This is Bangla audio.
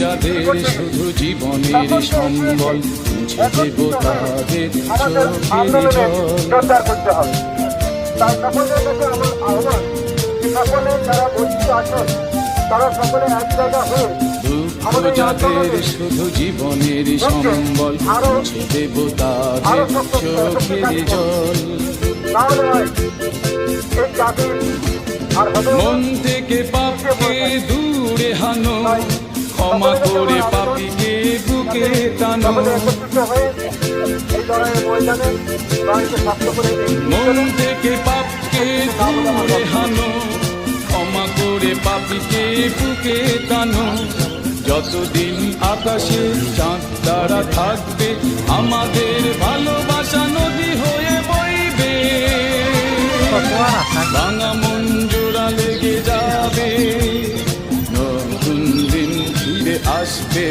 যাদের শুধু জীবনের সম্বল, মুছে দেব তাদের চোখের জল। জোরদার করতে হবে। তাই সকলের কাছে আমার আহ্বান, সকলে যারা বঞ্চিত আছেন তারা সকলে এক জায়গা হয়ে দুঃখ যাদের শুধু জীবনের সম্বল, মুছে দেব তাদের চোখের জল। তাহলে হয় এই জাতির আর হবে মন থেকে পাপকে দূরে হানো, ক্ষমা করে পাপীকে বুকে টানো। সকলে একত্রিত হয়ে এই লড়াইয়ের ময়দানে লড়াইকে স্বাস্থ্য করে মন থেকে পাপকে দূরে হানো, ক্ষমা করে পাপীকে বুকে টানো। যতদিন আকাশে চাঁদ তারা থাকবে, আমাদের ভালোবাসা নদী হয়ে বইবে। ভাঙা মন জোড়া লেগে যাবে, নতুন দিন ফিরে আসবে।